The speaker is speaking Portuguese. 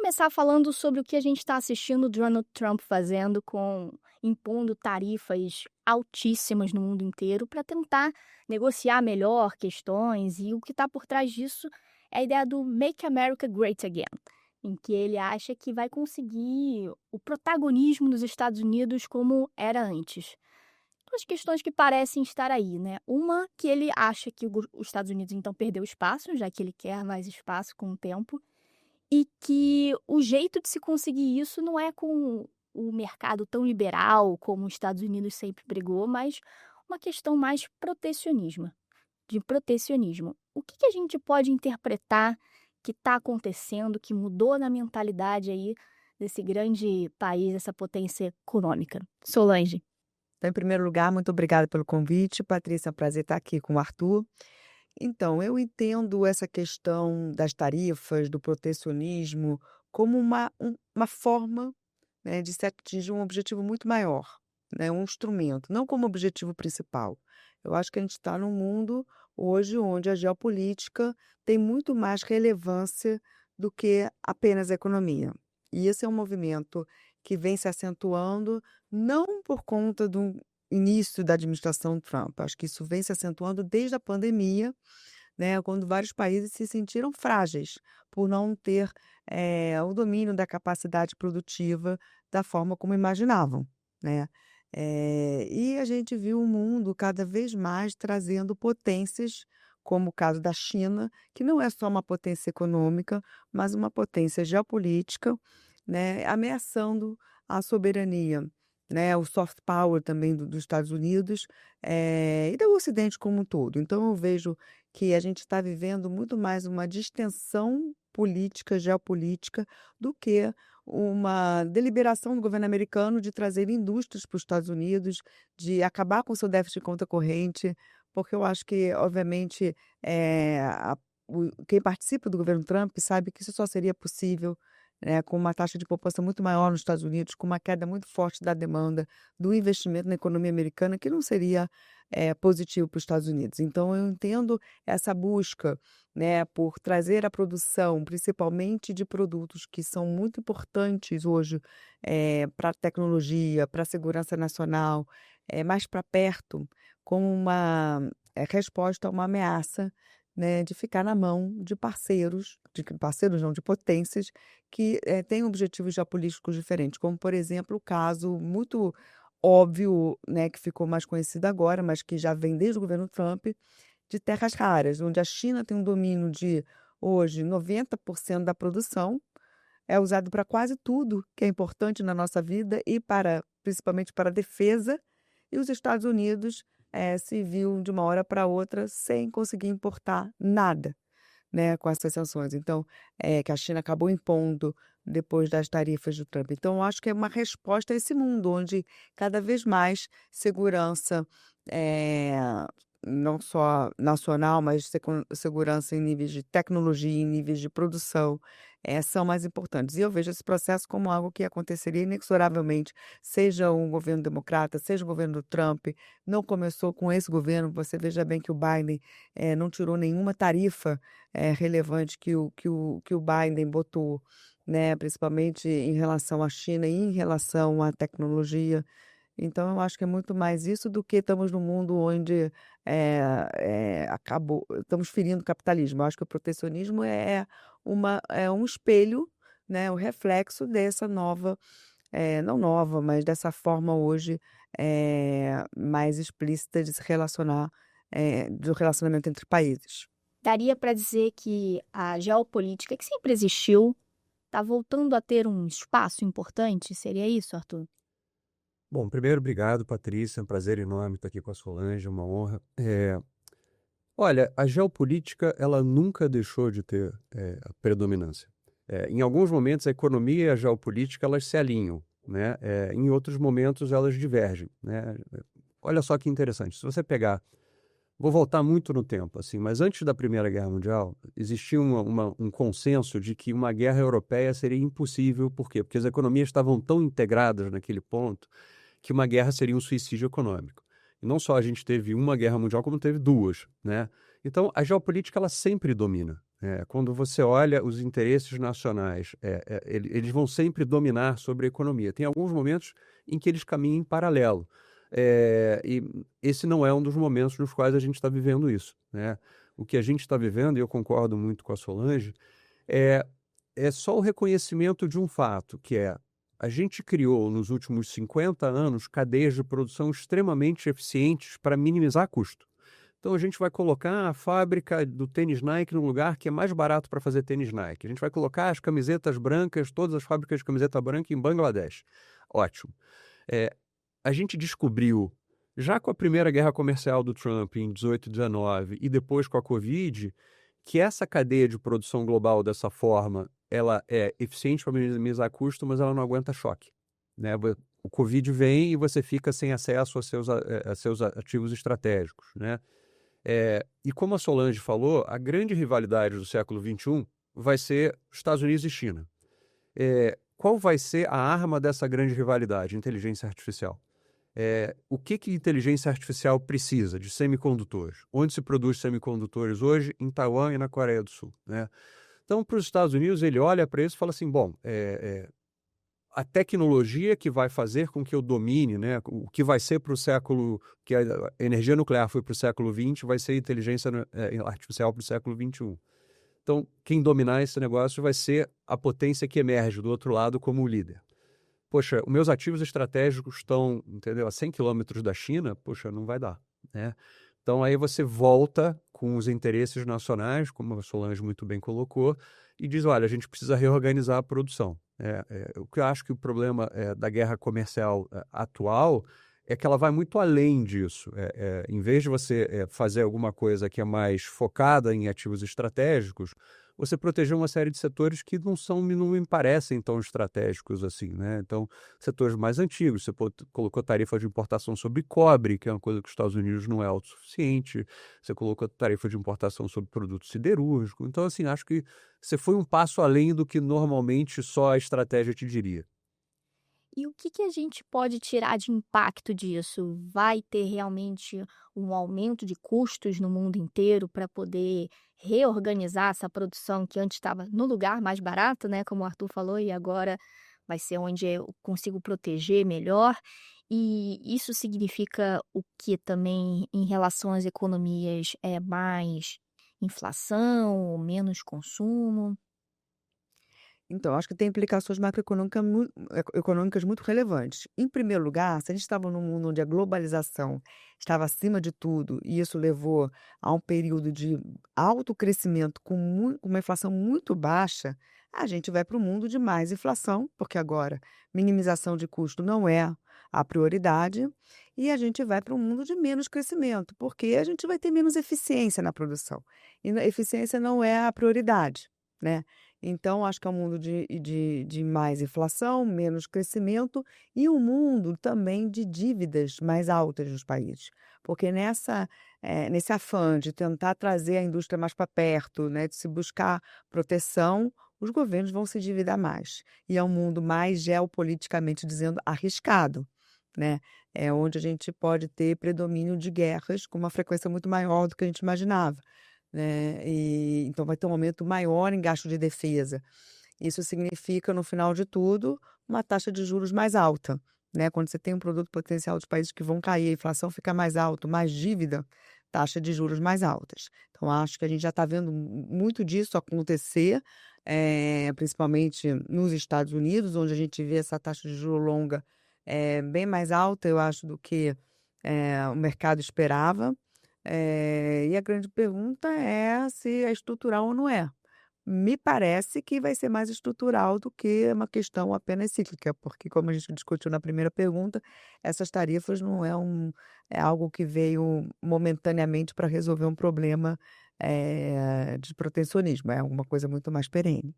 começar falando sobre o que a gente está assistindo o Donald Trump fazendo impondo tarifas altíssimas no mundo inteiro para tentar negociar melhor questões, e o que está por trás disso é a ideia do Make America Great Again, em que ele acha que vai conseguir o protagonismo dos Estados Unidos como era antes. Duas questões que parecem estar aí, né? Uma, que ele acha que os Estados Unidos então perdeu espaço, já que ele quer mais espaço com o tempo, e que o jeito de se conseguir isso não é com o mercado tão liberal como os Estados Unidos sempre pregou, mas uma questão mais de protecionismo. O que a gente pode interpretar que está acontecendo, que mudou na mentalidade aí desse grande país, essa potência econômica? Solange. Então, em primeiro lugar, muito obrigada pelo convite, Patrícia, é um prazer estar aqui com o Arthur. Então, eu entendo essa questão das tarifas, do protecionismo, como uma forma, né, de se atingir um objetivo muito maior, né, um instrumento, não como objetivo principal. Eu acho que a gente está num mundo hoje onde a geopolítica tem muito mais relevância do que apenas a economia. E esse é um movimento que vem se acentuando não por conta do início da administração Trump. Acho que isso vem se acentuando desde a pandemia, né, quando vários países se sentiram frágeis por não ter o domínio da capacidade produtiva da forma como imaginavam, né. E a gente viu o mundo cada vez mais trazendo potências, como o caso da China, que não é só uma potência econômica, mas uma potência geopolítica, né, ameaçando a soberania, né, o soft power também dos Estados Unidos, e do Ocidente como um todo. Então eu vejo que a gente está vivendo muito mais uma distensão política, geopolítica, do que uma deliberação do governo americano de trazer indústrias para os Estados Unidos, de acabar com o seu déficit de conta corrente, porque eu acho que, obviamente, quem participa do governo Trump sabe que isso só seria possível, né, com uma taxa de poupança muito maior nos Estados Unidos, com uma queda muito forte da demanda, do investimento na economia americana, que não seria positivo para os Estados Unidos. Então, eu entendo essa busca, né, por trazer a produção, principalmente de produtos que são muito importantes hoje para a tecnologia, para a segurança nacional, mais para perto, como uma resposta a uma ameaça, né, de ficar na mão de parceiros não, de potências que têm objetivos geopolíticos diferentes, como, por exemplo, o caso muito óbvio, né, que ficou mais conhecido agora, mas que já vem desde o governo Trump, de terras raras, onde a China tem um domínio de, hoje, 90% da produção, é usado para quase tudo que é importante na nossa vida e principalmente para a defesa, e os Estados Unidos se viu de uma hora para outra sem conseguir importar nada, né, com essas sanções. Então, que a China acabou impondo depois das tarifas do Trump. Então, eu acho que é uma resposta a esse mundo onde cada vez mais segurança, eh, não só nacional, mas segurança em níveis de tecnologia, em níveis de produção, são mais importantes. E eu vejo esse processo como algo que aconteceria inexoravelmente, seja um governo democrata, seja o governo do Trump. Não começou com esse governo. Você veja bem que o Biden não tirou nenhuma tarifa relevante que o Biden botou, né, principalmente em relação à China e em relação à tecnologia. Então eu acho que é muito mais isso do que estamos num mundo onde, estamos ferindo o capitalismo. Eu acho que o protecionismo é um espelho, né, um reflexo dessa nova, não nova, mas dessa forma hoje, mais explícita de se relacionar, do relacionamento entre países. Daria para dizer que a geopolítica, que sempre existiu, está voltando a ter um espaço importante? Seria isso, Arthur? Bom, primeiro, obrigado, Patrícia. É um prazer enorme estar aqui com a Solange, uma honra. Olha, a geopolítica, ela nunca deixou de ter a predominância. Em alguns momentos, a economia e a geopolítica, elas se alinham, né? Em outros momentos, elas divergem, né? Olha só que interessante. Se você pegar, vou voltar muito no tempo, assim, mas antes da Primeira Guerra Mundial, existia um consenso de que uma guerra europeia seria impossível. Por quê? Porque as economias estavam tão integradas naquele ponto que uma guerra seria um suicídio econômico. E não só a gente teve uma guerra mundial, como teve duas, né? Então, a geopolítica, ela sempre domina, Quando você olha os interesses nacionais, eles vão sempre dominar sobre a economia. Tem alguns momentos em que eles caminham em paralelo. E esse não é um dos momentos nos quais a gente está vivendo isso, né? O que a gente está vivendo, e eu concordo muito com a Solange, é só o reconhecimento de um fato, que é a gente criou nos últimos 50 anos cadeias de produção extremamente eficientes para minimizar custo. Então a gente vai colocar a fábrica do tênis Nike num lugar que é mais barato para fazer tênis Nike. A gente vai colocar as camisetas brancas, todas as fábricas de camiseta branca em Bangladesh. Ótimo. A gente descobriu, já com a primeira guerra comercial do Trump em 18 e 19 e depois com a Covid, que essa cadeia de produção global dessa forma, ela é eficiente para minimizar custo, mas ela não aguenta choque, né? O Covid vem e você fica sem acesso a seus ativos estratégicos, né? E como a Solange falou, a grande rivalidade do século XXI vai ser Estados Unidos e China. Qual vai ser a arma dessa grande rivalidade? Inteligência artificial. O que inteligência artificial precisa? De semicondutores. Onde se produz semicondutores hoje? Em Taiwan e na Coreia do Sul, né? Então, para os Estados Unidos, ele olha para isso e fala assim, bom, a tecnologia que vai fazer com que eu domine, né, o que vai ser para o século, que a energia nuclear foi para o século XX, vai ser inteligência artificial para o século XXI. Então, quem dominar esse negócio vai ser a potência que emerge do outro lado como líder. Poxa, os meus ativos estratégicos estão, entendeu, a 100 quilômetros da China, poxa, não vai dar, né? Então, aí você volta com os interesses nacionais, como a Solange muito bem colocou, e diz, olha, a gente precisa reorganizar a produção. O que eu acho que o problema da guerra comercial atual é que ela vai muito além disso. Em vez de você fazer alguma coisa que é mais focada em ativos estratégicos, você protegeu uma série de setores que não me parecem tão estratégicos assim, né? Então, setores mais antigos, você colocou tarifa de importação sobre cobre, que é uma coisa que os Estados Unidos não é autossuficiente, você colocou tarifa de importação sobre produto siderúrgico. Então, assim, acho que você foi um passo além do que normalmente só a estratégia te diria. E o que a gente pode tirar de impacto disso? Vai ter realmente um aumento de custos no mundo inteiro para poder reorganizar essa produção que antes estava no lugar mais barato, né, como o Arthur falou, e agora vai ser onde eu consigo proteger melhor? E isso significa o que também em relação às economias? É mais inflação, menos consumo? Então, acho que tem implicações econômicas muito relevantes. Em primeiro lugar, se a gente estava num mundo onde a globalização estava acima de tudo, e isso levou a um período de alto crescimento com uma inflação muito baixa, a gente vai para o mundo de mais inflação, porque agora minimização de custo não é a prioridade, e a gente vai para um mundo de menos crescimento, porque a gente vai ter menos eficiência na produção. E a eficiência não é a prioridade, né? Então, acho que é um mundo de mais inflação, menos crescimento e um mundo também de dívidas mais altas nos países. Porque nesse afã de tentar trazer a indústria mais para perto, né, de se buscar proteção, os governos vão se endividar mais. E é um mundo mais geopoliticamente dizendo arriscado, né? É onde a gente pode ter predomínio de guerras com uma frequência muito maior do que a gente imaginava, né, e então vai ter um aumento maior em gasto de defesa. Isso significa, no final de tudo, uma taxa de juros mais alta, né? Quando você tem um produto potencial dos países que vão cair, a inflação fica mais alta, mais dívida, taxa de juros mais altas. Então, acho que a gente já está vendo muito disso acontecer, principalmente nos Estados Unidos, onde a gente vê essa taxa de juros longa bem mais alta, eu acho, do que o mercado esperava. E a grande pergunta é se é estrutural ou não é. Me parece que vai ser mais estrutural do que uma questão apenas cíclica, porque como a gente discutiu na primeira pergunta, essas tarifas não é algo que veio momentaneamente para resolver um problema, de protecionismo, é alguma coisa muito mais perene.